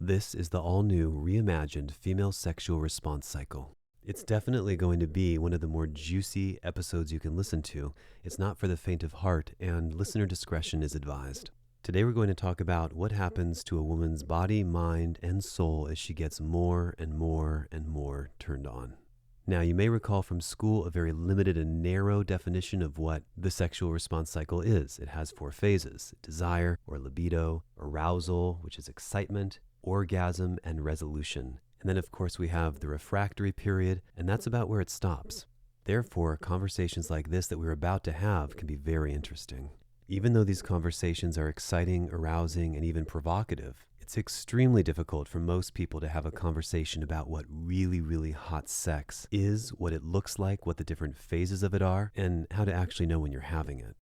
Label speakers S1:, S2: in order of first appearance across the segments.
S1: This is the all-new, reimagined female sexual response cycle. It's definitely going to be one of the more juicy episodes you can listen to. It's not for the faint of heart, and listener discretion is advised. Today we're going to talk about what happens to a woman's body, mind, and soul as she gets more and more and more turned on. Now, you may recall from school a very limited and narrow definition of what the sexual response cycle is. It has 4 phases: desire or libido, arousal, which is excitement, orgasm, and resolution. And then, of course, we have the refractory period, and that's about where it stops. Therefore, conversations like this that we're about to have can be very interesting. Even though these conversations are exciting, arousing, and even provocative, it's extremely difficult for most people to have a conversation about what really, really hot sex is, what it looks like, what the different phases of it are, and how to actually know when you're having it.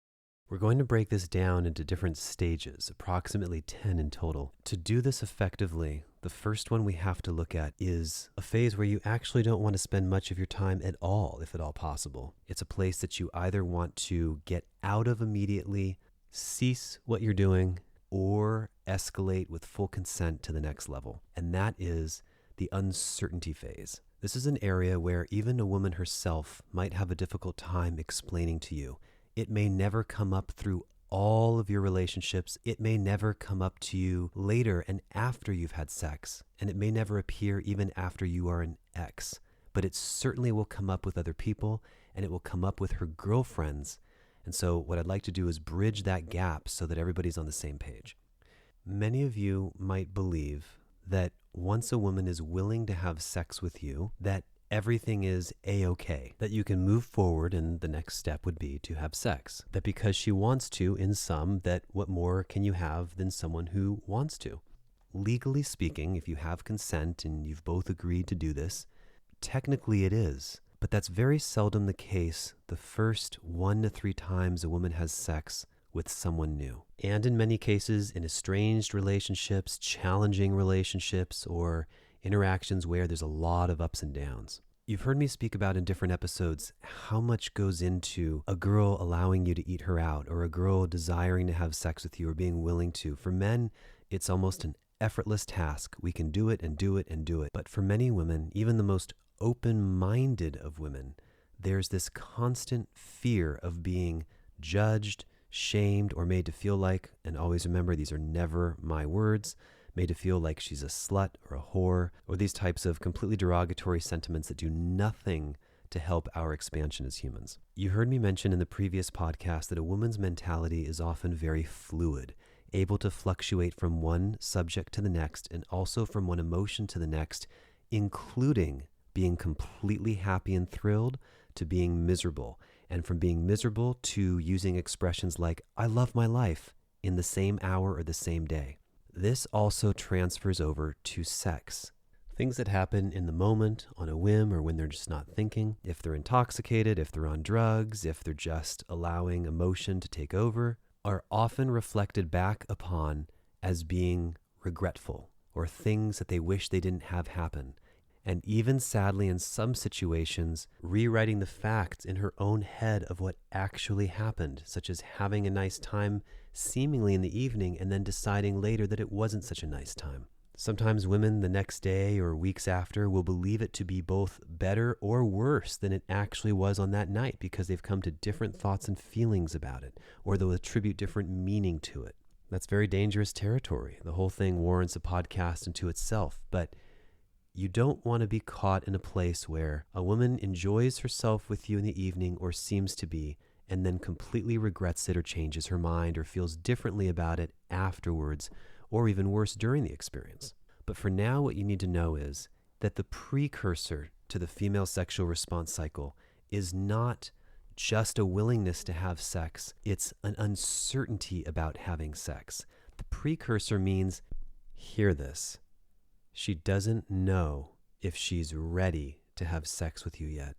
S1: We're going to break this down into different stages, approximately 10 in total. To do this effectively, the first one we have to look at is a phase where you actually don't want to spend much of your time at all, if at all possible. It's a place that you either want to get out of immediately, cease what you're doing, or escalate with full consent to the next level. And that is the uncertainty phase. This is an area where even a woman herself might have a difficult time explaining to you. It may never come up through all of your relationships. It may never come up to you later and after you've had sex. And it may never appear even after you are an ex. But it certainly will come up with other people, and it will come up with her girlfriends. And so what I'd like to do is bridge that gap so that everybody's on the same page. Many of you might believe that once a woman is willing to have sex with you, that everything is a-okay, that you can move forward and the next step would be to have sex. That because she wants to, in sum, that what more can you have than someone who wants to? Legally speaking, if you have consent and you've both agreed to do this, technically it is. But that's very seldom the case the first 1 to 3 times a woman has sex with someone new. And in many cases, in estranged relationships, challenging relationships, or interactions where there's a lot of ups and downs. You've heard me speak about in different episodes how much goes into a girl allowing you to eat her out, or a girl desiring to have sex with you or being willing to. For men, it's almost an effortless task. We can do it and do it and do it. But for many women, even the most open-minded of women, there's this constant fear of being judged, shamed, or made to feel like, and always remember, these are never my words, made to feel like she's a slut or a whore, or these types of completely derogatory sentiments that do nothing to help our expansion as humans. You heard me mention in the previous podcast that a woman's mentality is often very fluid, able to fluctuate from one subject to the next, and also from one emotion to the next, including being completely happy and thrilled to being miserable, and from being miserable to using expressions like, I love my life, in the same hour or the same day. This also transfers over to sex. Things that happen in the moment, on a whim, or when they're just not thinking, if they're intoxicated, if they're on drugs, if they're just allowing emotion to take over, are often reflected back upon as being regretful, or things that they wish they didn't have happen. And even sadly, in some situations, rewriting the facts in her own head of what actually happened, such as having a nice time seemingly in the evening and then deciding later that it wasn't such a nice time. Sometimes women the next day or weeks after will believe it to be both better or worse than it actually was on that night because they've come to different thoughts and feelings about it, or they'll attribute different meaning to it. That's very dangerous territory. The whole thing warrants a podcast unto itself, but you don't want to be caught in a place where a woman enjoys herself with you in the evening, or seems to be, and then completely regrets it or changes her mind or feels differently about it afterwards, or even worse, during the experience. But for now, what you need to know is that the precursor to the female sexual response cycle is not just a willingness to have sex. It's an uncertainty about having sex. The precursor means, hear this, she doesn't know if she's ready to have sex with you yet,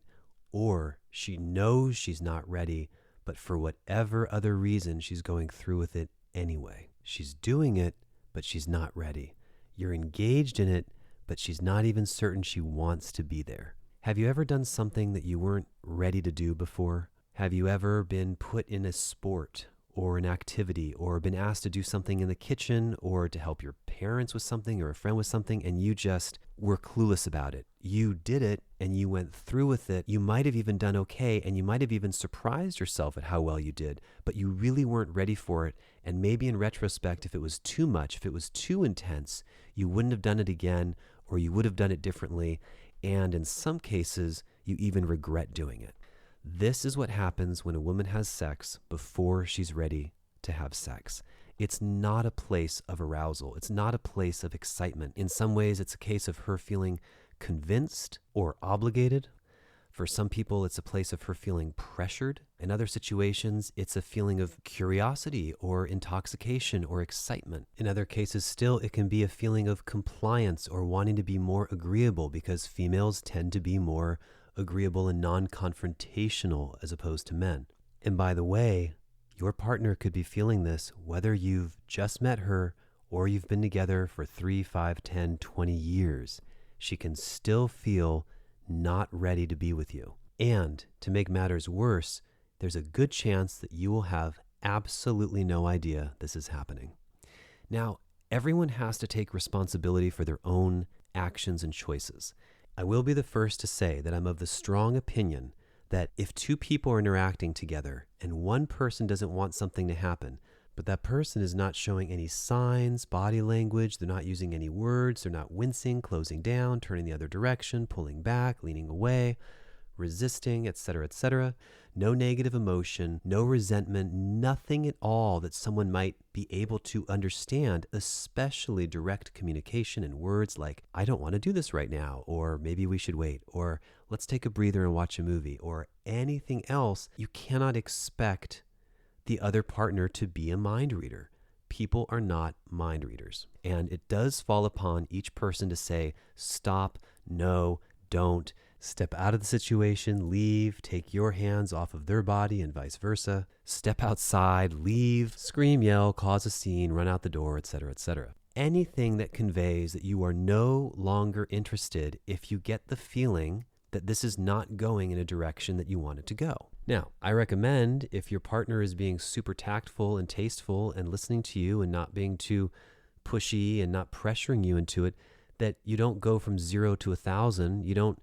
S1: or she knows she's not ready, but for whatever other reason, she's going through with it anyway. She's doing it, but she's not ready. You're engaged in it, but she's not even certain she wants to be there. Have you ever done something that you weren't ready to do before? Have you ever been put in a sport or an activity or been asked to do something in the kitchen or to help your parents with something or a friend with something, and you just were clueless about it. You did it and you went through with it. You might have even done okay, and you might have even surprised yourself at how well you did, but you really weren't ready for it. And maybe in retrospect, if it was too much, if it was too intense, you wouldn't have done it again, or you would have done it differently. And in some cases, you even regret doing it. This is what happens when a woman has sex before she's ready to have sex. It's not a place of arousal. It's not a place of excitement. In some ways, it's a case of her feeling convinced or obligated. For some people, it's a place of her feeling pressured. In other situations, it's a feeling of curiosity or intoxication or excitement. In other cases, still, it can be a feeling of compliance or wanting to be more agreeable, because females tend to be more agreeable and non-confrontational as opposed to men. And by the way, your partner could be feeling this whether you've just met her or you've been together for 3, 5, 10, 20 years. She can still feel not ready to be with you. And to make matters worse, there's a good chance that you will have absolutely no idea this is happening. Now, everyone has to take responsibility for their own actions and choices. I will be the first to say that I'm of the strong opinion that if two people are interacting together and one person doesn't want something to happen, but that person is not showing any signs, body language, they're not using any words, they're not wincing, closing down, turning the other direction, pulling back, leaning away, resisting, etc., no negative emotion, no resentment, nothing at all that someone might be able to understand, especially direct communication in words like, I don't want to do this right now, or maybe we should wait, or let's take a breather and watch a movie, or anything else. You cannot expect the other partner to be a mind reader. People are not mind readers. And it does fall upon each person to say, stop, no, don't, step out of the situation, leave, take your hands off of their body and vice versa, step outside, leave, scream, yell, cause a scene, run out the door, etc. Anything that conveys that you are no longer interested if you get the feeling that this is not going in a direction that you want it to go. Now, I recommend, if your partner is being super tactful and tasteful and listening to you and not being too pushy and not pressuring you into it, that you don't go from 0 to 1,000. You don't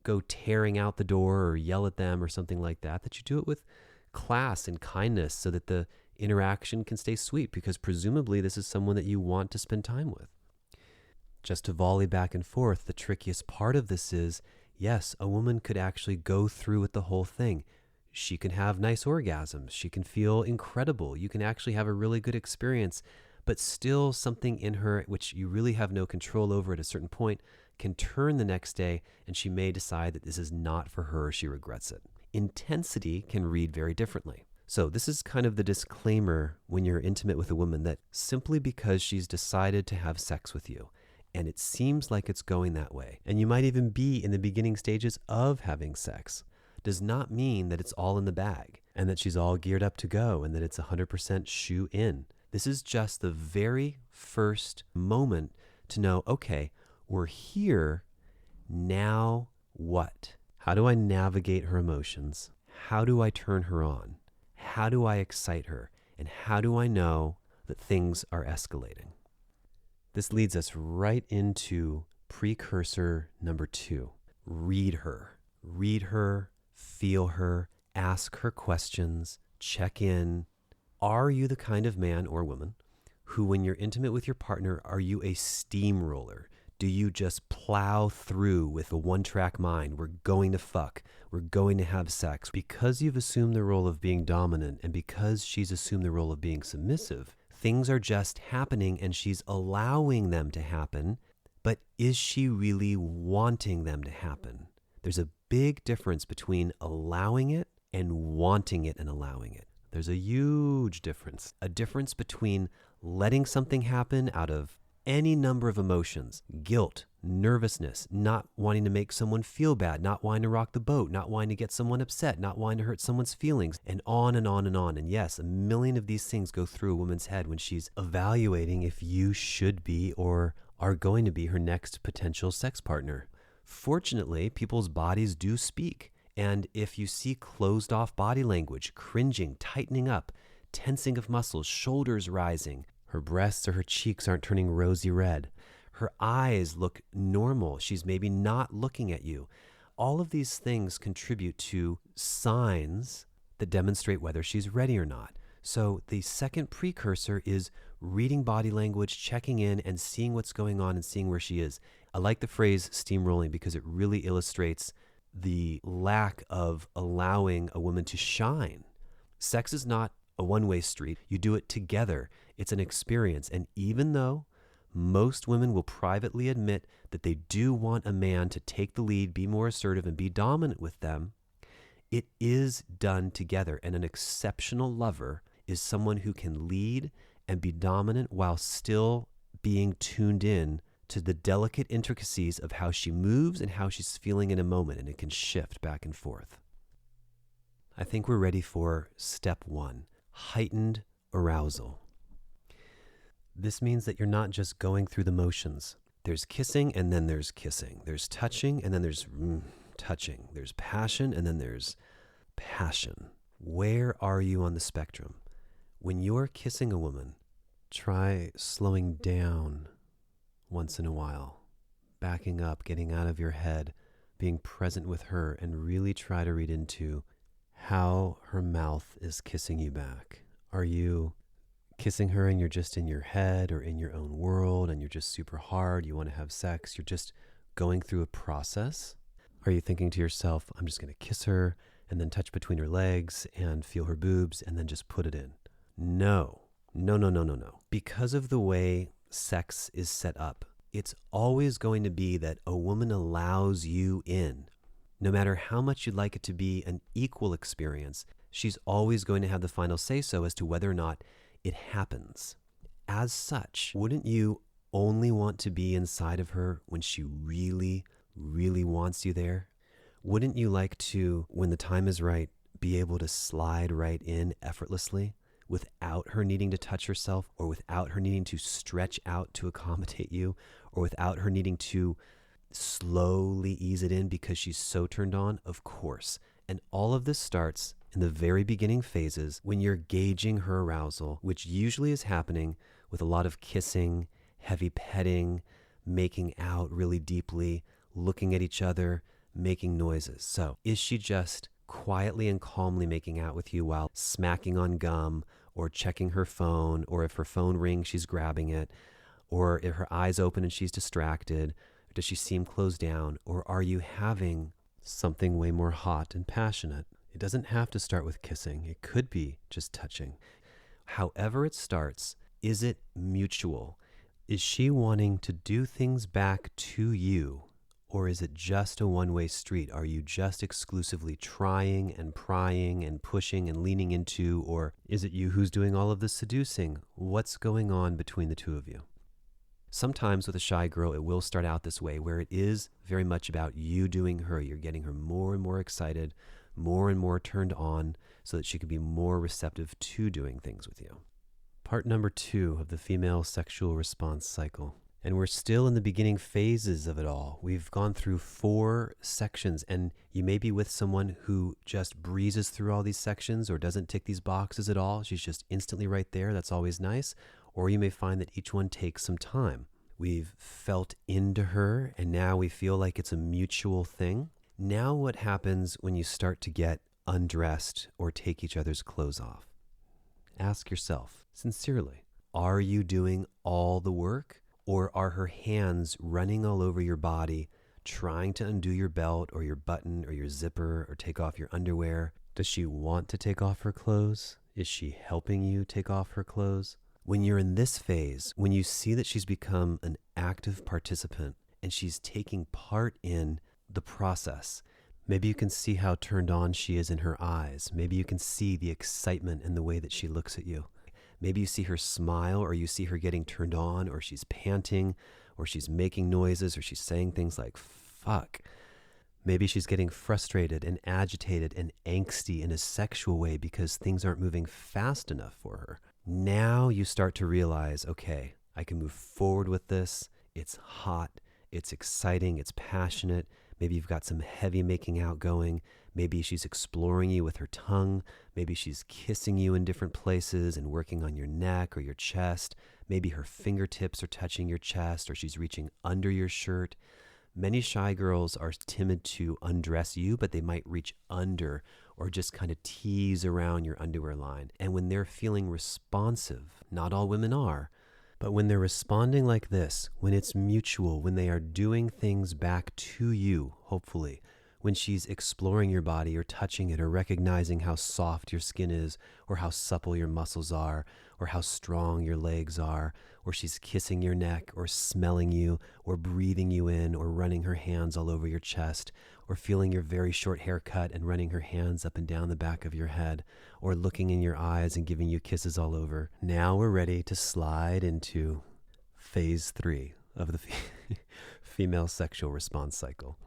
S1: go tearing out the door or yell at them or something like that, that you do it with class and kindness so that the interaction can stay sweet, because presumably this is someone that you want to spend time with. Just to volley back and forth, the trickiest part of this is, yes, a woman could actually go through with the whole thing. She can have nice orgasms. She can feel incredible. You can actually have a really good experience, but still something in her, which you really have no control over at a certain point, can turn the next day, and she may decide that this is not for her. She regrets it. Intensity can read very differently. So this is kind of the disclaimer when you're intimate with a woman, that simply because she's decided to have sex with you, and it seems like it's going that way, and you might even be in the beginning stages of having sex, does not mean that it's all in the bag and that she's all geared up to go and that it's 100% shoe in. This is just the very first moment to know, okay, we're here, now what? How do I navigate her emotions? How do I turn her on? How do I excite her? And how do I know that things are escalating? This leads us right into precursor number 2. Read her. Read her, feel her, ask her questions, check in. Are you the kind of man or woman who, when you're intimate with your partner, are you a steamroller? Do you just plow through with a one-track mind? We're going to fuck. We're going to have sex. Because you've assumed the role of being dominant, and because she's assumed the role of being submissive, things are just happening and she's allowing them to happen. But is she really wanting them to happen? There's a big difference between allowing it and wanting it and allowing it. There's a huge difference. A difference between letting something happen out of any number of emotions, guilt, nervousness, not wanting to make someone feel bad, not wanting to rock the boat, not wanting to get someone upset, not wanting to hurt someone's feelings, and on and on and on. And yes, a million of these things go through a woman's head when she's evaluating if you should be or are going to be her next potential sex partner. Fortunately, people's bodies do speak. And if you see closed off body language, cringing, tightening up, tensing of muscles, shoulders rising. Her breasts or her cheeks aren't turning rosy red. Her eyes look normal. She's maybe not looking at you. All of these things contribute to signs that demonstrate whether she's ready or not. So the second precursor is reading body language, checking in and seeing what's going on and seeing where she is. I like the phrase steamrolling because it really illustrates the lack of allowing a woman to shine. Sex is not a one-way street. You do it together. It's an experience. And even though most women will privately admit that they do want a man to take the lead, be more assertive, and be dominant with them, it is done together. And an exceptional lover is someone who can lead and be dominant while still being tuned in to the delicate intricacies of how she moves and how she's feeling in a moment, and it can shift back and forth. I think we're ready for step 1, heightened arousal. This means that you're not just going through the motions. There's kissing and then there's kissing. There's touching and then there's touching. There's passion and then there's passion. Where are you on the spectrum? When you're kissing a woman, try slowing down once in a while, backing up, getting out of your head, being present with her, and really try to read into how her mouth is kissing you back. Are you kissing her and you're just in your head or in your own world and you're just super hard, you want to have sex, you're just going through a process? Are you thinking to yourself, I'm just going to kiss her and then touch between her legs and feel her boobs and then just put it in? No. Because of the way sex is set up, it's always going to be that a woman allows you in. No matter how much you'd like it to be an equal experience, she's always going to have the final say-so as to whether or not it happens. As such, wouldn't you only want to be inside of her when she really, really wants you there? Wouldn't you like to, when the time is right, be able to slide right in effortlessly without her needing to touch herself, or without her needing to stretch out to accommodate you, or without her needing to slowly ease it in because she's so turned on? Of course. And all of this starts in the very beginning phases when you're gauging her arousal, which usually is happening with a lot of kissing, heavy petting, making out really deeply, looking at each other, making noises. So is she just quietly and calmly making out with you while smacking on gum or checking her phone, or if her phone rings, she's grabbing it, or if her eyes open and she's distracted? Does she seem closed down? Or are you having something way more hot and passionate? It doesn't have to start with kissing. It could be just touching. However it starts, is it mutual? Is she wanting to do things back to you? Or is it just a one-way street? Are you just exclusively trying and prying and pushing and leaning into? Or is it you who's doing all of the seducing? What's going on between the two of you? Sometimes with a shy girl, it will start out this way, where it is very much about you doing her. You're getting her more and more excited, more and more turned on, so that she can be more receptive to doing things with you. Part number 2 of the female sexual response cycle. And we're still in the beginning phases of it all. We've gone through 4 sections, and you may be with someone who just breezes through all these sections or doesn't tick these boxes at all. She's just instantly right there. That's always nice. Or you may find that each one takes some time. We've felt into her, and now we feel like it's a mutual thing. Now what happens when you start to get undressed or take each other's clothes off? Ask yourself, sincerely, are you doing all the work? Or are her hands running all over your body, trying to undo your belt or your button or your zipper or take off your underwear? Does she want to take off her clothes? Is she helping you take off her clothes? When you're in this phase, when you see that she's become an active participant and she's taking part in the process, maybe you can see how turned on she is in her eyes. Maybe you can see the excitement in the way that she looks at you. Maybe you see her smile, or you see her getting turned on, or she's panting, or she's making noises, or she's saying things like, fuck. Maybe she's getting frustrated and agitated and angsty in a sexual way because things aren't moving fast enough for her. Now you start to realize, okay, I can move forward with this. It's hot, it's exciting, it's passionate. Maybe you've got some heavy making out going. Maybe she's exploring you with her tongue. Maybe she's kissing you in different places and working on your neck or your chest. Maybe her fingertips are touching your chest, or she's reaching under your shirt. Many shy girls are timid to undress you, but they might reach under or just kind of tease around your underwear line. And when they're feeling responsive, not all women are, but when they're responding like this, when it's mutual, when they are doing things back to you, hopefully, when she's exploring your body or touching it or recognizing how soft your skin is or how supple your muscles are or how strong your legs are, or she's kissing your neck or smelling you or breathing you in or running her hands all over your chest or feeling your very short haircut and running her hands up and down the back of your head or looking in your eyes and giving you kisses all over. Now we're ready to slide into phase 3 of the female sexual response cycle.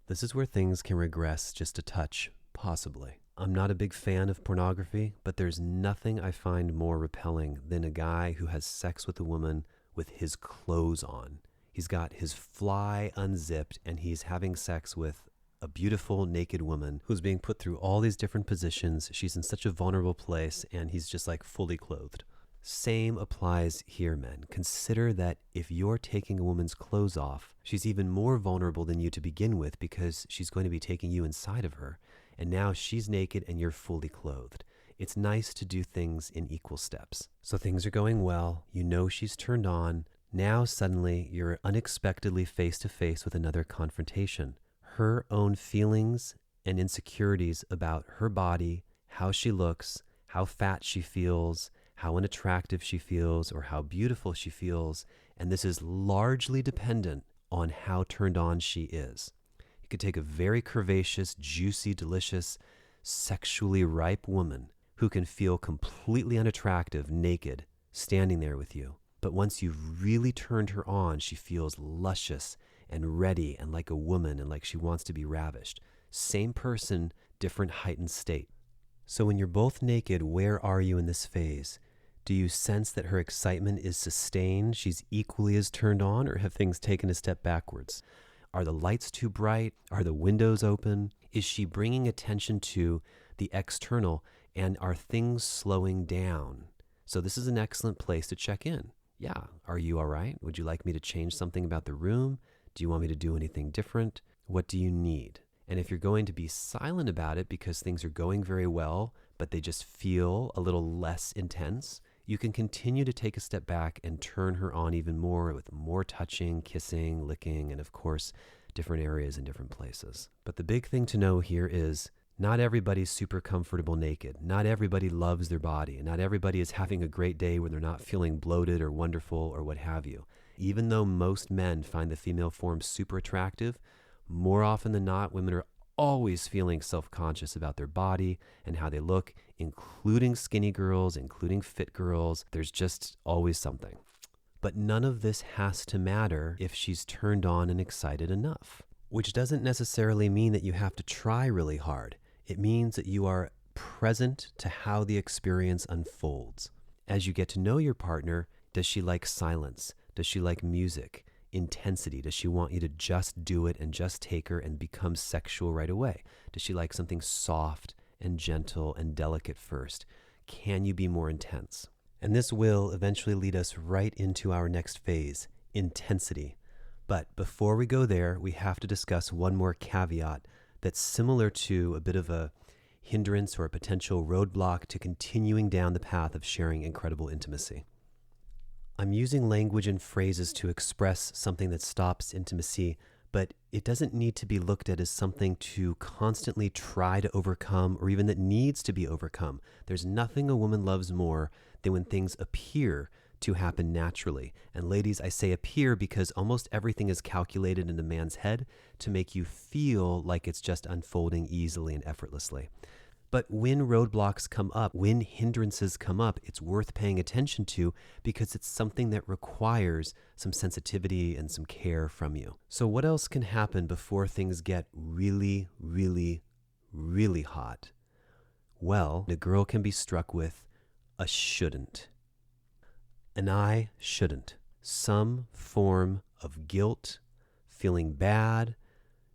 S1: This is where things can regress just a touch, possibly. I'm not a big fan of pornography, but there's nothing I find more repelling than a guy who has sex with a woman with his clothes on. He's got his fly unzipped and he's having sex with a beautiful naked woman who's being put through all these different positions. She's in such a vulnerable place and he's just like fully clothed. Same applies here, men. Consider that if you're taking a woman's clothes off, she's even more vulnerable than you to begin with because she's going to be taking you inside of her. And now she's naked and you're fully clothed. It's nice to do things in equal steps. So things are going well. You know she's turned on. Now suddenly you're unexpectedly face to face with another confrontation. Her own feelings and insecurities about her body, how she looks, how fat she feels, how unattractive she feels, or how beautiful she feels. And this is largely dependent on how turned on she is. You could take a very curvaceous, juicy, delicious, sexually ripe woman who can feel completely unattractive, naked, standing there with you. But once you've really turned her on, she feels luscious and ready and like a woman and like she wants to be ravished. Same person, different heightened state. So when you're both naked, where are you in this phase? Do you sense that her excitement is sustained, she's equally as turned on, or have things taken a step backwards? Are the lights too bright? Are the windows open? Is she bringing attention to the external, and are things slowing down? So this is an excellent place to check in. Yeah, are you all right? Would you like me to change something about the room? Do you want me to do anything different? What do you need? And if you're going to be silent about it because things are going very well, but they just feel a little less intense, you can continue to take a step back and turn her on even more with more touching, kissing, licking, and of course, different areas and different places. But the big thing to know here is not everybody's super comfortable naked. Not everybody loves their body. And not everybody is having a great day when they're not feeling bloated or wonderful or what have you. Even though most men find the female form super attractive, more often than not, women are always feeling self-conscious about their body and how they look, including skinny girls, including fit girls. There's just always something. But none of this has to matter if she's turned on and excited enough, which doesn't necessarily mean that you have to try really hard. It means that you are present to how the experience unfolds. As you get to know your partner, does she like silence? Does she like music? Intensity? Does she want you to just do it and just take her and become sexual right away? Does she like something soft and gentle and delicate first? Can you be more intense? And this will eventually lead us right into our next phase, intensity. But before we go there, we have to discuss one more caveat that's similar to a bit of a hindrance or a potential roadblock to continuing down the path of sharing incredible intimacy. I'm using language and phrases to express something that stops intimacy, but it doesn't need to be looked at as something to constantly try to overcome or even that needs to be overcome. There's nothing a woman loves more than when things appear to happen naturally. And ladies, I say appear because almost everything is calculated in a man's head to make you feel like it's just unfolding easily and effortlessly. But when roadblocks come up, when hindrances come up, it's worth paying attention to because it's something that requires some sensitivity and some care from you. So what else can happen before things get really, really, really hot? Well, a girl can be struck with a shouldn't. An I shouldn't. Some form of guilt, feeling bad,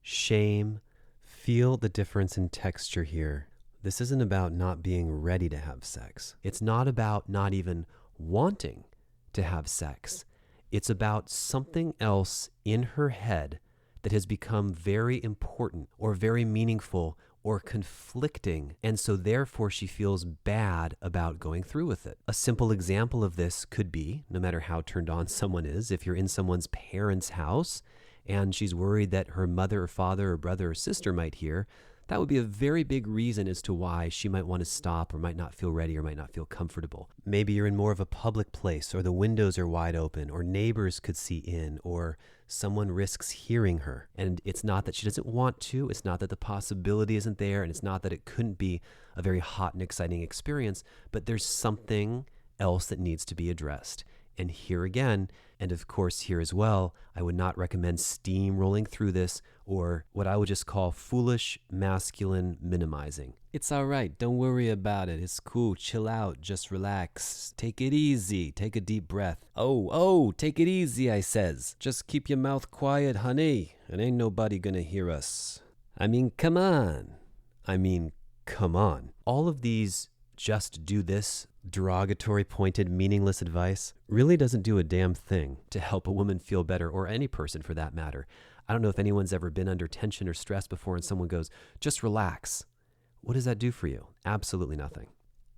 S1: shame. Feel the difference in texture here. This isn't about not being ready to have sex. It's not about not even wanting to have sex. It's about something else in her head that has become very important or very meaningful or conflicting, and so therefore she feels bad about going through with it. A simple example of this could be, no matter how turned on someone is, if you're in someone's parents' house and she's worried that her mother or father or brother or sister might hear, that would be a very big reason as to why she might want to stop or might not feel ready or might not feel comfortable. Maybe you're in more of a public place, or the windows are wide open, or neighbors could see in, or someone risks hearing her. And it's not that she doesn't want to, it's not that the possibility isn't there, and it's not that it couldn't be a very hot and exciting experience, but there's something else that needs to be addressed. And here again, and of course here as well, I would not recommend steamrolling through this or what I would just call foolish masculine minimizing. It's all right. Don't worry about it. It's cool. Chill out. Just relax. Take it easy. Take a deep breath. Oh, take it easy, I says. Just keep your mouth quiet, honey. It ain't nobody gonna hear us. Come on. Come on. All of these just do this derogatory, pointed, meaningless advice really doesn't do a damn thing to help a woman feel better, or any person for that matter. I don't know if anyone's ever been under tension or stress before and someone goes, just relax. What does that do for you? Absolutely nothing.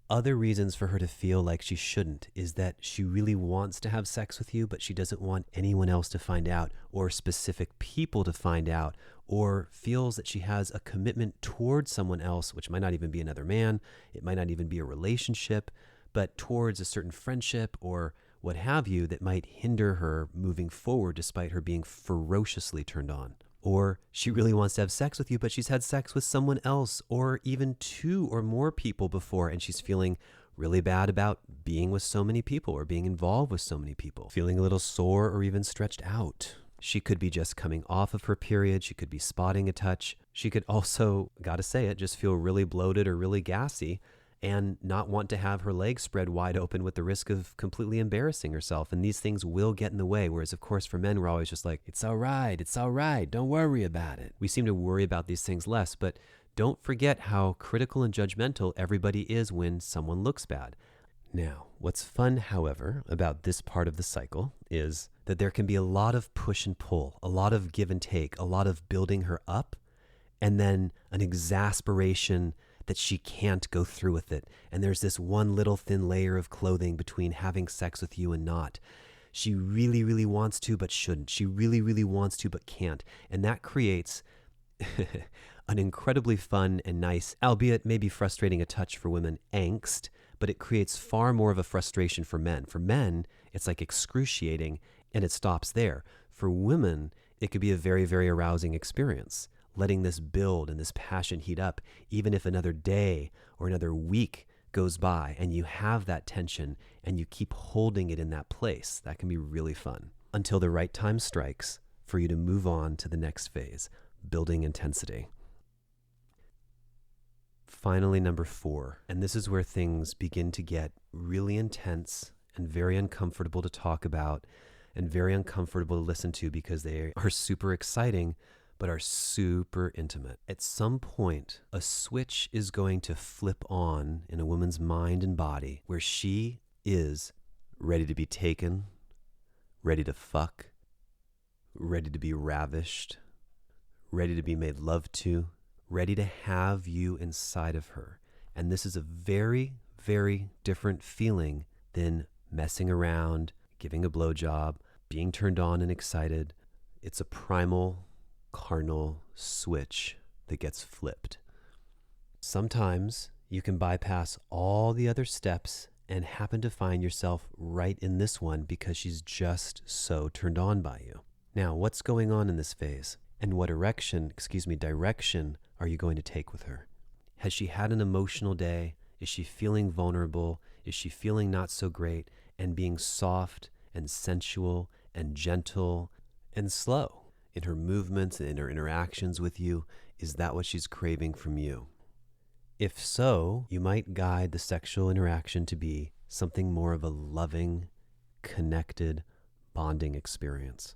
S1: Other reasons for her to feel like she shouldn't is that she really wants to have sex with you, but she doesn't want anyone else to find out, or specific people to find out, or feels that she has a commitment towards someone else, which might not even be another man, it might not even be a relationship, but towards a certain friendship or what have you that might hinder her moving forward despite her being ferociously turned on. Or she really wants to have sex with you, but she's had sex with someone else or even 2 or more people before, and she's feeling really bad about being with so many people or being involved with so many people, feeling a little sore or even stretched out. She could be just coming off of her period. She could be spotting a touch. She could also, gotta say it, just feel really bloated or really gassy and not want to have her legs spread wide open with the risk of completely embarrassing herself. And these things will get in the way. Whereas, of course, for men, we're always just like, it's all right, don't worry about it. We seem to worry about these things less, but don't forget how critical and judgmental everybody is when someone looks bad. Now, what's fun, however, about this part of the cycle is that there can be a lot of push and pull, a lot of give and take, a lot of building her up, and then an exasperation that she can't go through with it. And there's this one little thin layer of clothing between having sex with you and not. She really, really wants to, but shouldn't. She really, really wants to, but can't. And that creates an incredibly fun and nice, albeit maybe frustrating a touch for women, angst, but it creates far more of a frustration for men. For men, it's like excruciating, and it stops there. For women, it could be a very, very arousing experience, letting this build and this passion heat up, even if another day or another week goes by and you have that tension and you keep holding it in that place. That can be really fun until the right time strikes for you to move on to the next phase, building intensity. Finally, number 4, and this is where things begin to get really intense and very uncomfortable to talk about and very uncomfortable to listen to because they are super exciting, but are super intimate. At some point, a switch is going to flip on in a woman's mind and body where she is ready to be taken, ready to fuck, ready to be ravished, ready to be made love to, ready to have you inside of her. And this is a very, very different feeling than messing around, giving a blowjob, being turned on and excited. It's a primal, carnal switch that gets flipped. Sometimes you can bypass all the other steps and happen to find yourself right in this one because she's just so turned on by you. Now, what's going on in this phase? And what direction are you going to take with her? Has she had an emotional day? Is she feeling vulnerable? Is she feeling not so great and being soft and sensual and gentle and slow in her movements and in her interactions with you? Is that what she's craving from you? If so, you might guide the sexual interaction to be something more of a loving, connected, bonding experience.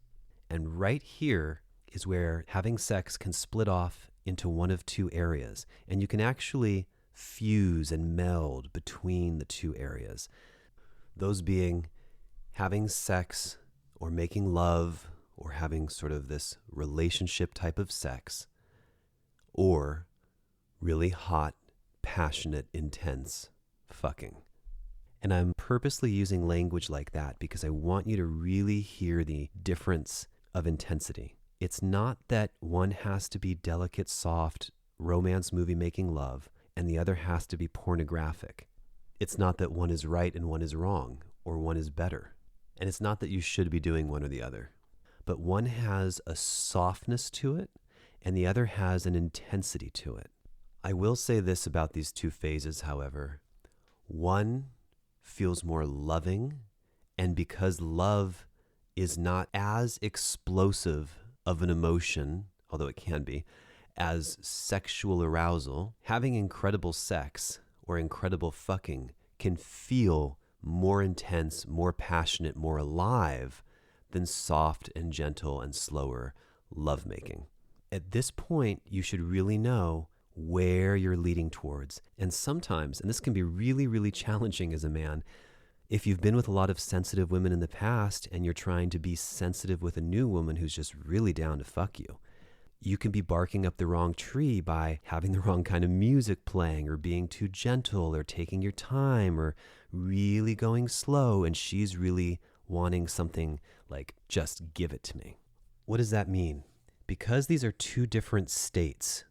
S1: And right here is where having sex can split off into one of two areas, and you can actually fuse and meld between the two areas. Those being having sex or making love or having sort of this relationship type of sex, or really hot, passionate, intense fucking. And I'm purposely using language like that because I want you to really hear the difference of intensity. It's not that one has to be delicate, soft, romance movie making love and the other has to be pornographic. It's not that one is right and one is wrong or one is better. And it's not that you should be doing one or the other. But one has a softness to it and the other has an intensity to it. I will say this about these two phases, however. One feels more loving, and because love is not as explosive of an emotion, although it can be, as sexual arousal, having incredible sex or incredible fucking can feel more intense, more passionate, more alive than soft and gentle and slower lovemaking. At this point, you should really know where you're leading towards. And sometimes, and this can be really, really challenging as a man, if you've been with a lot of sensitive women in the past and you're trying to be sensitive with a new woman who's just really down to fuck you, you can be barking up the wrong tree by having the wrong kind of music playing or being too gentle or taking your time or really going slow, and she's really wanting something like, just give it to me. What does that mean? Because these are two different states,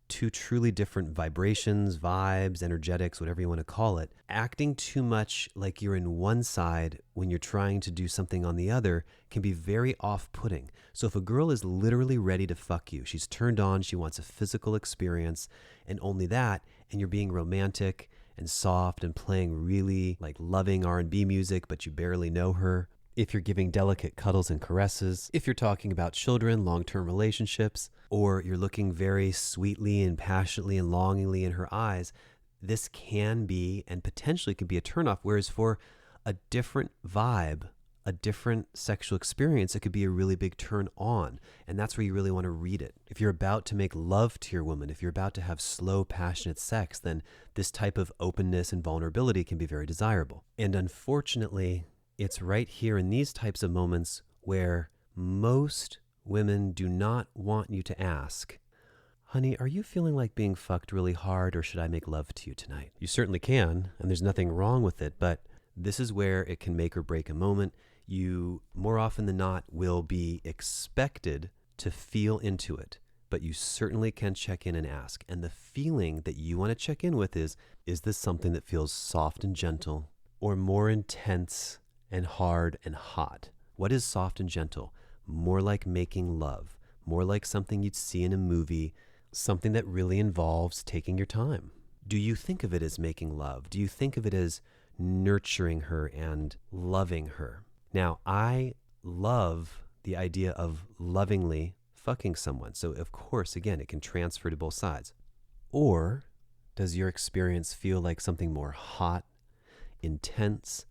S1: two truly different vibrations, vibes, energetics, whatever you want to call it, acting too much like you're in one side when you're trying to do something on the other can be very off-putting. So if a girl is literally ready to fuck you, she's turned on, she wants a physical experience, and only that, and you're being romantic and soft and playing really like loving R&B music, but you barely know her, if you're giving delicate cuddles and caresses, if you're talking about children, long-term relationships, or you're looking very sweetly and passionately and longingly in her eyes, this can be and potentially could be a turnoff. Whereas for a different vibe, a different sexual experience, it could be a really big turn on. And that's where you really want to read it. If you're about to make love to your woman, if you're about to have slow, passionate sex, then this type of openness and vulnerability can be very desirable. And unfortunately, it's right here in these types of moments where most women do not want you to ask, honey, are you feeling like being fucked really hard, or should I make love to you tonight? You certainly can, and there's nothing wrong with it, but this is where it can make or break a moment. You, more often than not, will be expected to feel into it, but you certainly can check in and ask. And the feeling that you want to check in with is this something that feels soft and gentle, or more intense and hard and hot? What is soft and gentle? More like making love, more like something you'd see in a movie, something that really involves taking your time. Do you think of it as making love? Do you think of it as nurturing her and loving her? Now, I love the idea of lovingly fucking someone. So of course, again, it can transfer to both sides. Or does your experience feel like something more hot, intense,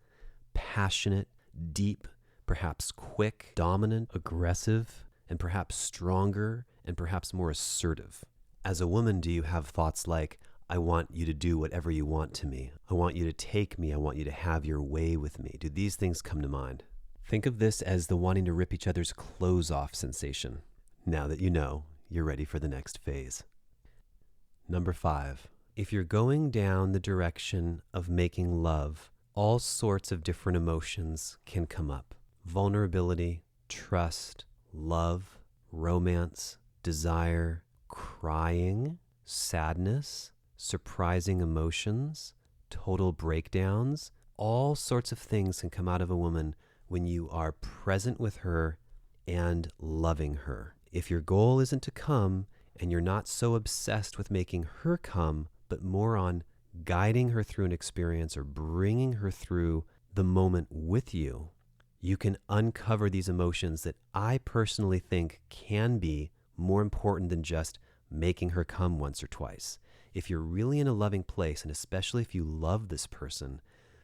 S1: passionate, deep, perhaps quick, dominant, aggressive, and perhaps stronger, and perhaps more assertive? As a woman, do you have thoughts like, I want you to do whatever you want to me. I want you to take me. I want you to have your way with me. Do these things come to mind? Think of this as the wanting to rip each other's clothes off sensation. Now that you know, you're ready for the next phase. Number 5, if you're going down the direction of making love, all sorts of different emotions can come up. Vulnerability, trust, love, romance, desire, crying, sadness, surprising emotions, total breakdowns. All sorts of things can come out of a woman when you are present with her and loving her. If your goal isn't to come and you're not so obsessed with making her come, but more on guiding her through an experience or bringing her through the moment with you, you can uncover these emotions that I personally think can be more important than just making her come once or twice. If you're really in a loving place, and especially if you love this person,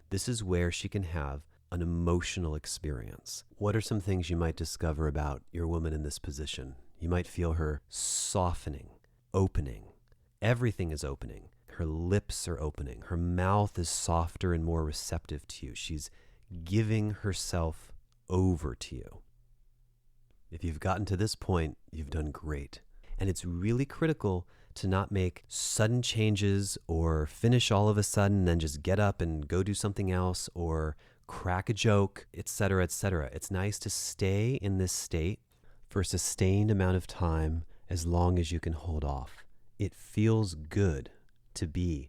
S1: this is where she can have an emotional experience. What are some things you might discover about your woman in this position? You might feel her softening, opening. Everything is opening. Her lips are opening. Her mouth is softer and more receptive to you. She's giving herself over to you. If you've gotten to this point, you've done great. And it's really critical to not make sudden changes or finish all of a sudden and then just get up and go do something else or crack a joke, etc., etc. It's nice to stay in this state for a sustained amount of time as long as you can hold off. It feels good to be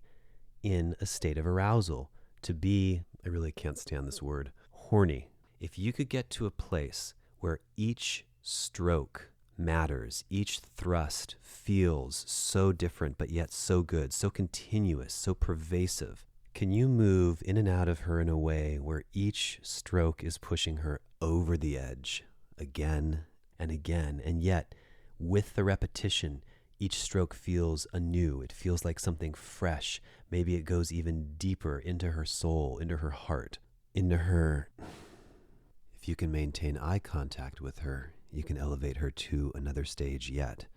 S1: in a state of arousal, to be, I really can't stand this word, horny. If you could get to a place where each stroke matters, each thrust feels so different but yet so good, so continuous, so pervasive, can you move in and out of her in a way where each stroke is pushing her over the edge again and again, and yet with the repetition, each stroke feels anew. It feels like something fresh. Maybe it goes even deeper into her soul, into her heart, into her. If you can maintain eye contact with her, you can elevate her to another stage yet.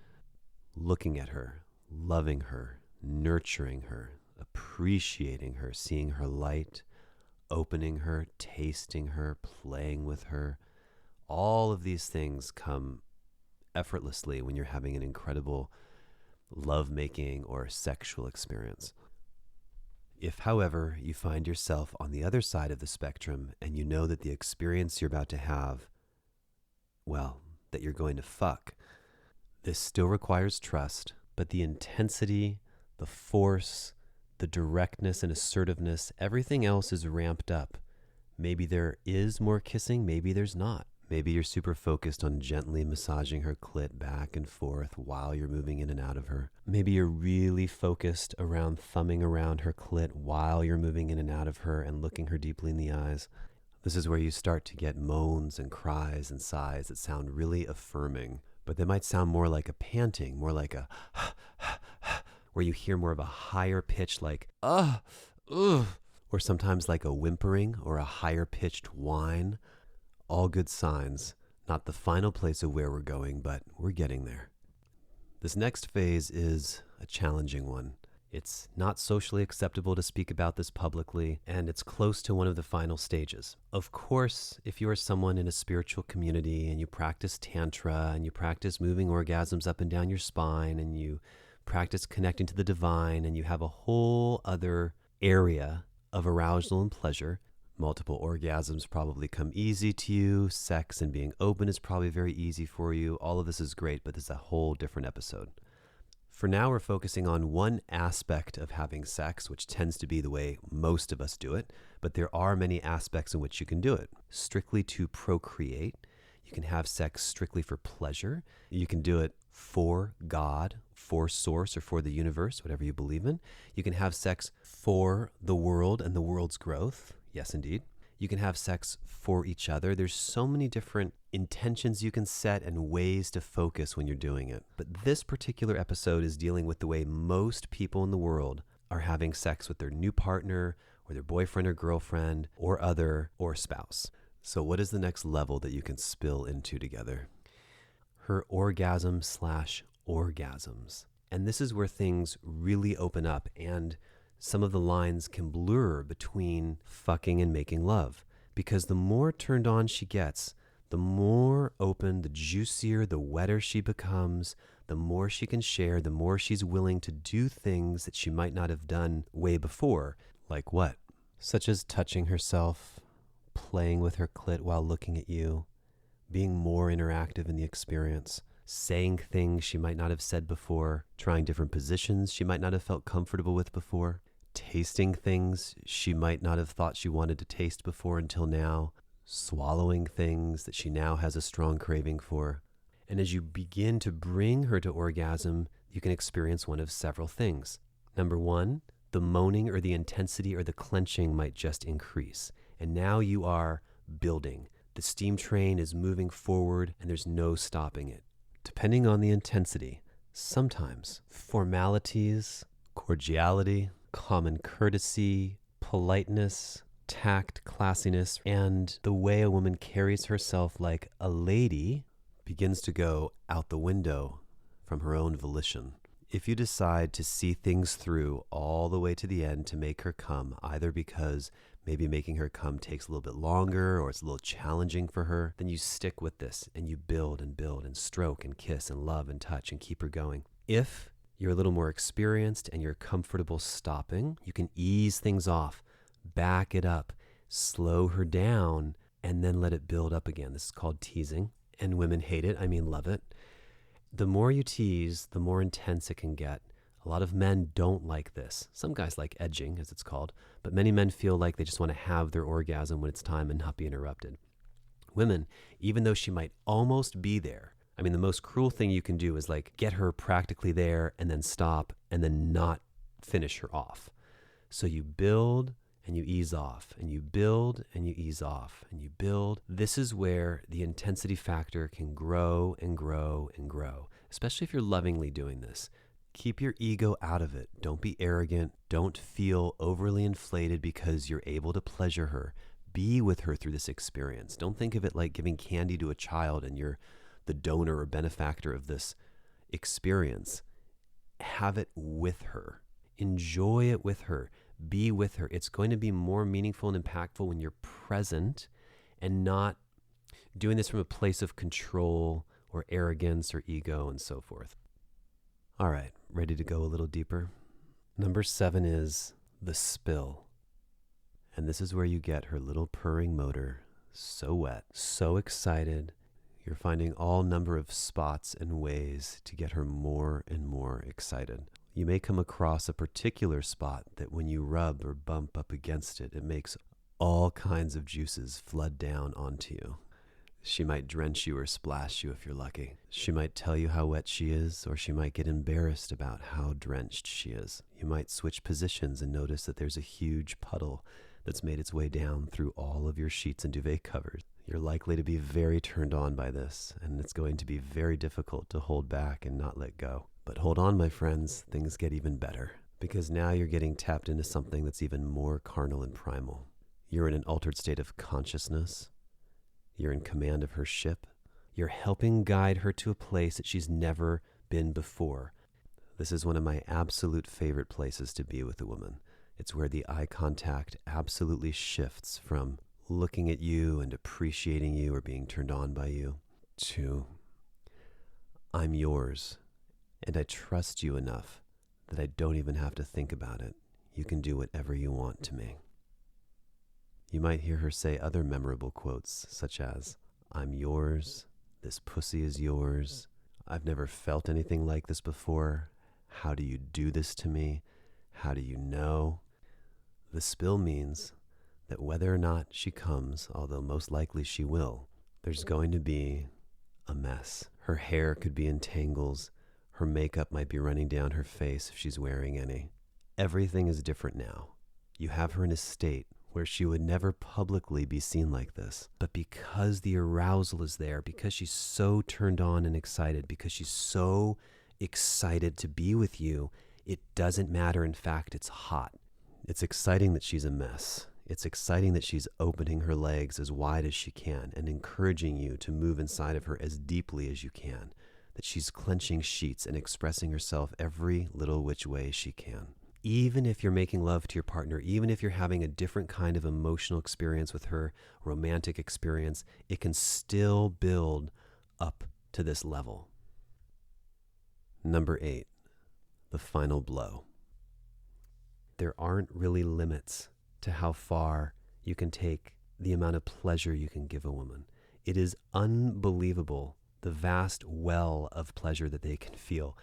S1: Looking at her, loving her, nurturing her, appreciating her, seeing her light, opening her, tasting her, playing with her. All of these things come effortlessly when you're having an incredible lovemaking or sexual experience. If, however, you find yourself on the other side of the spectrum and you know that the experience you're about to have, well, that you're going to fuck, this still requires trust, but the intensity, the force, the directness and assertiveness, everything else is ramped up. Maybe there is more kissing, maybe there's not. Maybe you're super focused on gently massaging her clit back and forth while you're moving in and out of her. Maybe you're really focused around thumbing around her clit while you're moving in and out of her and looking her deeply in the eyes. This is where you start to get moans and cries and sighs that sound really affirming, but they might sound more like a panting, more like a where you hear more of a higher pitch like ugh, or sometimes like a whimpering or a higher pitched whine. All good signs, not the final place of where we're going, but we're getting there. This next phase is a challenging one. It's not socially acceptable to speak about this publicly, and it's close to one of the final stages. Of course, if you are someone in a spiritual community and you practice Tantra and you practice moving orgasms up and down your spine and you practice connecting to the divine and you have a whole other area of arousal and pleasure, multiple orgasms probably come easy to you. Sex and being open is probably very easy for you. All of this is great, but this is a whole different episode. For now, we're focusing on one aspect of having sex, which tends to be the way most of us do it, but there are many aspects in which you can do it. Strictly to procreate. You can have sex strictly for pleasure. You can do it for God, for source, or for the universe, whatever you believe in. You can have sex for the world and the world's growth. Yes, indeed. You can have sex for each other. There's so many different intentions you can set and ways to focus when you're doing it. But this particular episode is dealing with the way most people in the world are having sex with their new partner or their boyfriend or girlfriend or other or spouse. So what is the next level that you can spill into together? Her orgasm/orgasms. And this is where things really open up and some of the lines can blur between fucking and making love, because the more turned on she gets, the more open, the juicier, the wetter she becomes, the more she can share, the more she's willing to do things that she might not have done way before. Like what? Such as touching herself, playing with her clit while looking at you, being more interactive in the experience, saying things she might not have said before, trying different positions she might not have felt comfortable with before, tasting things she might not have thought she wanted to taste before until now, swallowing things that she now has a strong craving for. And as you begin to bring her to orgasm, you can experience one of several things. Number one, the moaning or the intensity or the clenching might just increase. And now you are building. The steam train is moving forward and there's no stopping it. Depending on the intensity, sometimes formalities, cordiality, common courtesy, politeness, tact, classiness, and the way a woman carries herself like a lady begins to go out the window from her own volition. If you decide to see things through all the way to the end to make her come, either because maybe making her come takes a little bit longer or it's a little challenging for her, then you stick with this and you build and stroke and kiss and love and touch and keep her going. If you're a little more experienced and you're comfortable stopping, you can ease things off, back it up, slow her down, and then let it build up again. This is called teasing, and women hate it. I mean, love it. The more you tease, the more intense it can get. A lot of men don't like this. Some guys like edging, as it's called, but many men feel like they just want to have their orgasm when it's time and not be interrupted. Women, even though she might almost be there, I mean, the most cruel thing you can do is like get her practically there and then stop and then not finish her off. So you build and you ease off, and you build and you ease off, and you build. This is where the intensity factor can grow and grow and grow, especially if you're lovingly doing this. Keep your ego out of it. Don't be arrogant. Don't feel overly inflated because you're able to pleasure her. Be with her through this experience. Don't think of it like giving candy to a child and you're the donor or benefactor of this experience. Have it with her. Enjoy it with her. Be with her. It's going to be more meaningful and impactful when you're present and not doing this from a place of control or arrogance or ego and so forth. All right, ready to go a little deeper? Number 7 is the spill. And this is where you get her little purring motor so wet, so excited. You're finding all number of spots and ways to get her more and more excited. You may come across a particular spot that when you rub or bump up against it, it makes all kinds of juices flood down onto you. She might drench you or splash you if you're lucky. She might tell you how wet she is, or she might get embarrassed about how drenched she is. You might switch positions and notice that there's a huge puddle that's made its way down through all of your sheets and duvet covers. You're likely to be very turned on by this, and it's going to be very difficult to hold back and not let go. But hold on, my friends, things get even better, because now you're getting tapped into something that's even more carnal and primal. You're in an altered state of consciousness. You're in command of her ship. You're helping guide her to a place that she's never been before. This is one of my absolute favorite places to be with a woman. It's where the eye contact absolutely shifts from looking at you and appreciating you or being turned on by you to, I'm yours. And I trust you enough that I don't even have to think about it. You can do whatever you want to me. You might hear her say other memorable quotes, such as, I'm yours, this pussy is yours, I've never felt anything like this before, how do you do this to me, how do you know? The spill means that whether or not she comes, although most likely she will, there's going to be a mess. Her hair could be in tangles. Her makeup might be running down her face if she's wearing any. Everything is different now. You have her in a state where she would never publicly be seen like this. But because the arousal is there, because she's so turned on and excited, because she's so excited to be with you, it doesn't matter. In fact, it's hot. It's exciting that she's a mess. It's exciting that she's opening her legs as wide as she can and encouraging you to move inside of her as deeply as you can. That she's clenching sheets and expressing herself every little which way she can. Even if you're making love to your partner, even if you're having a different kind of emotional experience with her, romantic experience, it can still build up to this level. Number 8, the final blow. There aren't really limits to how far you can take the amount of pleasure you can give a woman. It is unbelievable the vast well of pleasure that they can feel,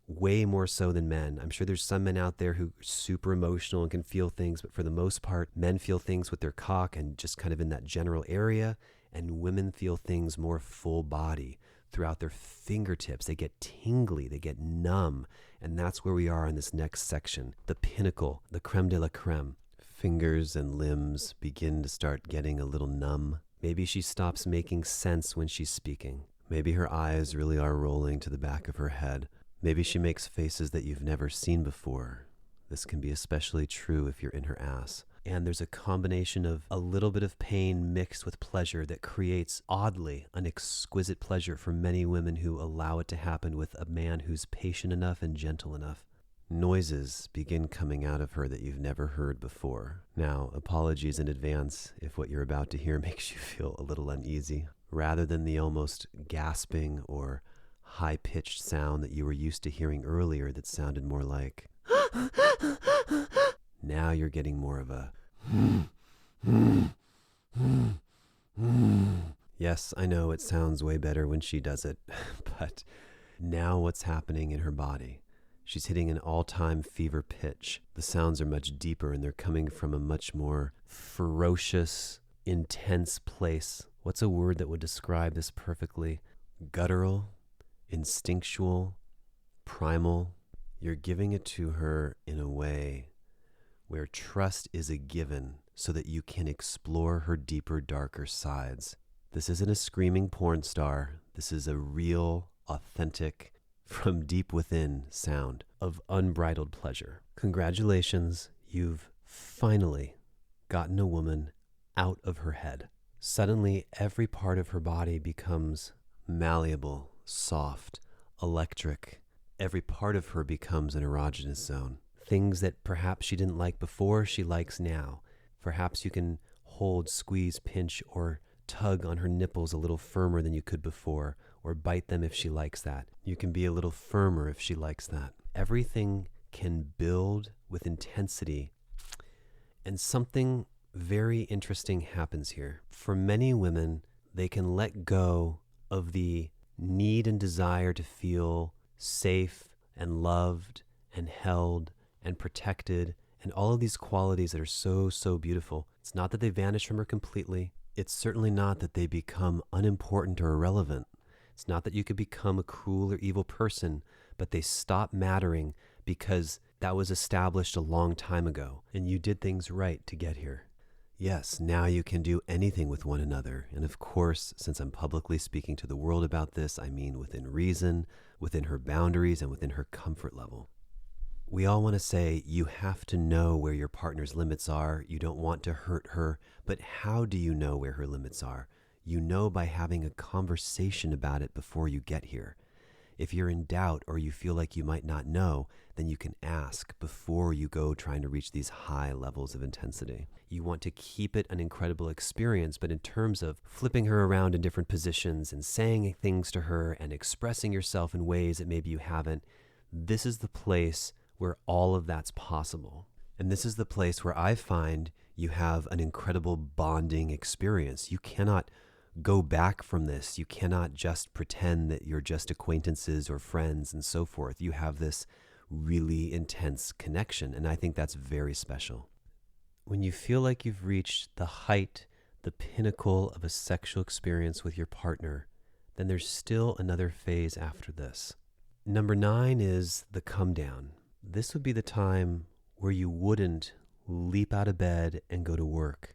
S1: way more so than men. I'm sure there's some men out there who are super emotional and can feel things, but for the most part, men feel things with their cock and just kind of in that general area, and women feel things more full body throughout their fingertips. They get tingly, they get numb, and that's where we are in this next section, the pinnacle, the creme de la creme. Fingers and limbs begin to start getting a little numb. Maybe she stops making sense when she's speaking. Maybe her eyes really are rolling to the back of her head. Maybe she makes faces that you've never seen before. This can be especially true if you're in her ass. And there's a combination of a little bit of pain mixed with pleasure that creates, oddly, an exquisite pleasure for many women who allow it to happen with a man who's patient enough and gentle enough. Noises begin coming out of her that you've never heard before. Now, apologies in advance if what you're about to hear makes you feel a little uneasy. Rather than the almost gasping or high-pitched sound that you were used to hearing earlier that sounded more like now you're getting more of a Yes, I know it sounds way better when she does it, but now what's happening in her body? She's hitting an all-time fever pitch. The sounds are much deeper and they're coming from a much more ferocious, intense place. What's a word that would describe this perfectly? Guttural, instinctual, primal. You're giving it to her in a way where trust is a given so that you can explore her deeper, darker sides. This isn't a screaming porn star. This is a real, authentic, from deep within sound of unbridled pleasure. Congratulations, you've finally gotten a woman out of her head. Suddenly, every part of her body becomes malleable, soft, electric. Every part of her becomes an erogenous zone. Things that perhaps she didn't like before, she likes now. Perhaps you can hold, squeeze, pinch, or tug on her nipples a little firmer than you could before, or bite them if she likes that. You can be a little firmer if she likes that. Everything can build with intensity, and something very interesting happens here. For many women, they can let go of the need and desire to feel safe and loved and held and protected and all of these qualities that are so beautiful. It's not that they vanish from her completely. It's certainly not that they become unimportant or irrelevant. It's not that you could become a cruel or evil person, but they stop mattering because that was established a long time ago and you did things right to get here. Yes, now you can do anything with one another. And of course, since I'm publicly speaking to the world about this, I mean within reason, within her boundaries, and within her comfort level. We all want to say you have to know where your partner's limits are. You don't want to hurt her, but how do you know where her limits are? You know by having a conversation about it before you get here. If you're in doubt or you feel like you might not know, then you can ask before you go trying to reach these high levels of intensity. You want to keep it an incredible experience, but in terms of flipping her around in different positions and saying things to her and expressing yourself in ways that maybe you haven't, this is the place where all of that's possible. And this is the place where I find you have an incredible bonding experience. You cannot go back from this. You cannot just pretend that you're just acquaintances or friends and so forth. You have this really intense connection, and I think that's very special. When you feel like you've reached the height, the pinnacle of a sexual experience with your partner, then there's still another phase after this. Number 9 is the Comedown. This would be the time where you wouldn't leap out of bed and go to work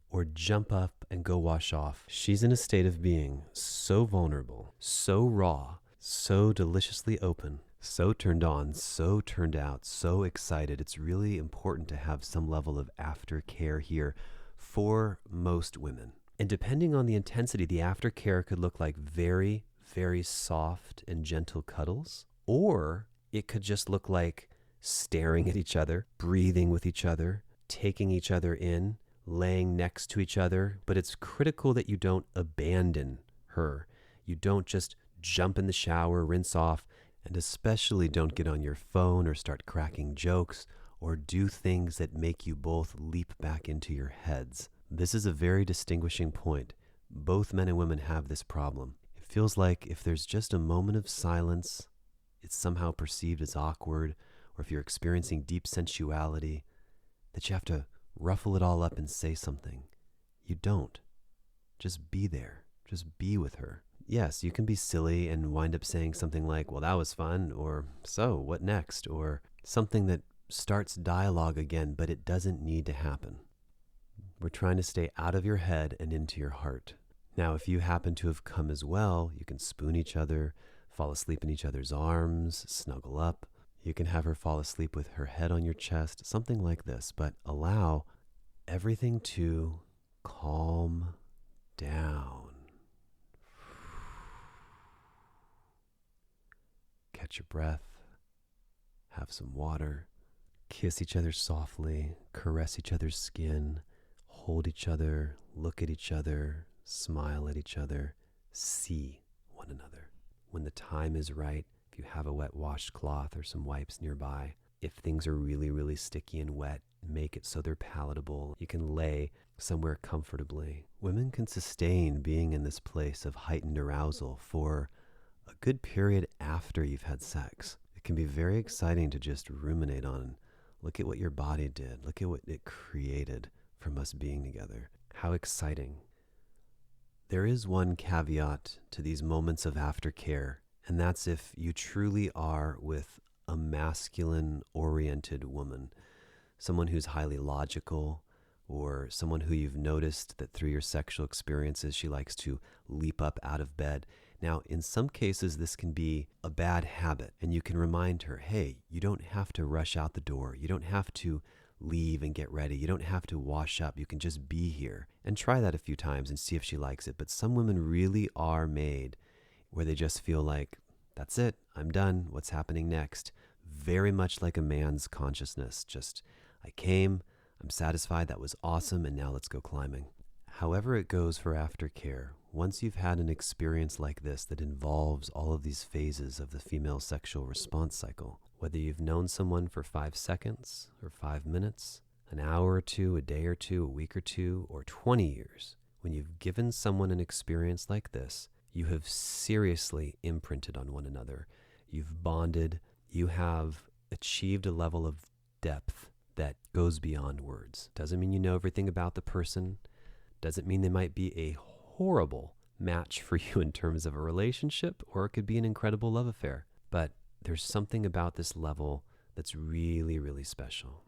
S1: or jump up and go wash off. She's in a state of being so vulnerable, so raw, so deliciously open, so turned on, so turned out, so excited. It's really important to have some level of aftercare here for most women. And depending on the intensity, the aftercare could look like very, very soft and gentle cuddles, or it could just look like staring at each other, breathing with each other, taking each other in, laying next to each other. But it's critical that you don't abandon her. You don't just jump in the shower, rinse off, and especially don't get on your phone or start cracking jokes or do things that make you both leap back into your heads. This is a very distinguishing point. Both men and women have this problem. It feels like if there's just a moment of silence, it's somehow perceived as awkward, or if you're experiencing deep sensuality, that you have to ruffle it all up and say something. You don't. Just be there. Just be with her. Yes, you can be silly and wind up saying something like, well, that was fun, or so, what next? Or something that starts dialogue again, but it doesn't need to happen. We're trying to stay out of your head and into your heart. Now, if you happen to have come as well, you can spoon each other, fall asleep in each other's arms, snuggle up. You can have her fall asleep with her head on your chest, something like this, but allow everything to calm down. Catch your breath, have some water, kiss each other softly, caress each other's skin, hold each other, look at each other, smile at each other, see one another. When the time is right, if you have a wet washcloth or some wipes nearby, if things are really, really sticky and wet, make it so they're palatable. You can lay somewhere comfortably. Women can sustain being in this place of heightened arousal for a good period after you've had sex. It can be very exciting to just ruminate on. Look at what your body did. Look at what it created from us being together. How exciting. There is one caveat to these moments of aftercare, and that's if you truly are with a masculine-oriented woman, someone who's highly logical, or someone who you've noticed that through your sexual experiences, she likes to leap up out of bed. Now, in some cases, this can be a bad habit, and you can remind her, hey, you don't have to rush out the door. You don't have to leave and get ready. You don't have to wash up. You can just be here. And try that a few times and see if she likes it. But some women really are made where they just feel like, that's it, I'm done, what's happening next? Very much like a man's consciousness. Just, I came, I'm satisfied, that was awesome, and now let's go climbing. However it goes for aftercare, once you've had an experience like this that involves all of these phases of the female sexual response cycle, whether you've known someone for 5 seconds or 5 minutes, an hour or two, a day or two, a week or two, or 20 years, when you've given someone an experience like this, you have seriously imprinted on one another. You've bonded. You have achieved a level of depth that goes beyond words. Doesn't mean you know everything about the person. Doesn't mean they might be a horrible match for you in terms of a relationship, or it could be an incredible love affair. But there's something about this level that's really, really special.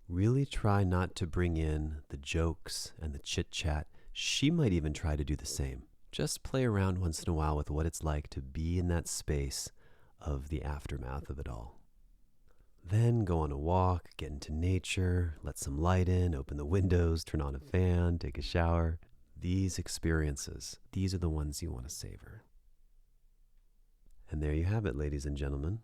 S1: Really try not to bring in the jokes and the chit-chat. She might even try to do the same. Just play around once in a while with what it's like to be in that space of the aftermath of it all. Then go on a walk, get into nature, let some light in, open the windows, turn on a fan, take a shower. These experiences, these are the ones you want to savor. And there you have it, ladies and gentlemen,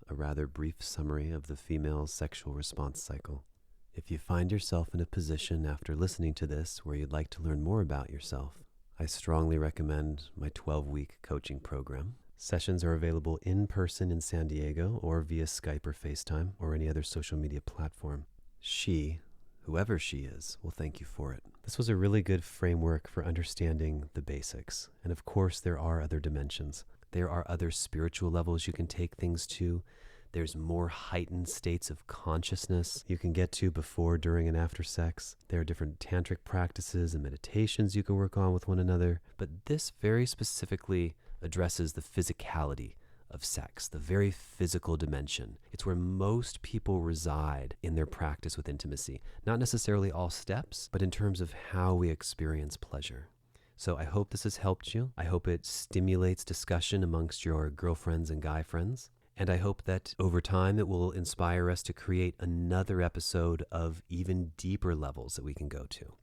S1: a rather brief summary of the female sexual response cycle. If you find yourself in a position after listening to this where you'd like to learn more about yourself, I strongly recommend my 12-week coaching program. Sessions are available in person in San Diego or via Skype or FaceTime or any other social media platform. She, whoever she is, will thank you for it. This was a really good framework for understanding the basics. And of course, there are other dimensions. There are other spiritual levels you can take things to. There's more heightened states of consciousness you can get to before, during, and after sex. There are different tantric practices and meditations you can work on with one another. But this very specifically addresses the physicality of sex, the very physical dimension. It's where most people reside in their practice with intimacy. Not necessarily all steps, but in terms of how we experience pleasure. So I hope this has helped you. I hope it stimulates discussion amongst your girlfriends and guy friends. And I hope that over time it will inspire us to create another episode of even deeper levels that we can go to.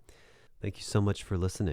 S1: Thank you so much for listening.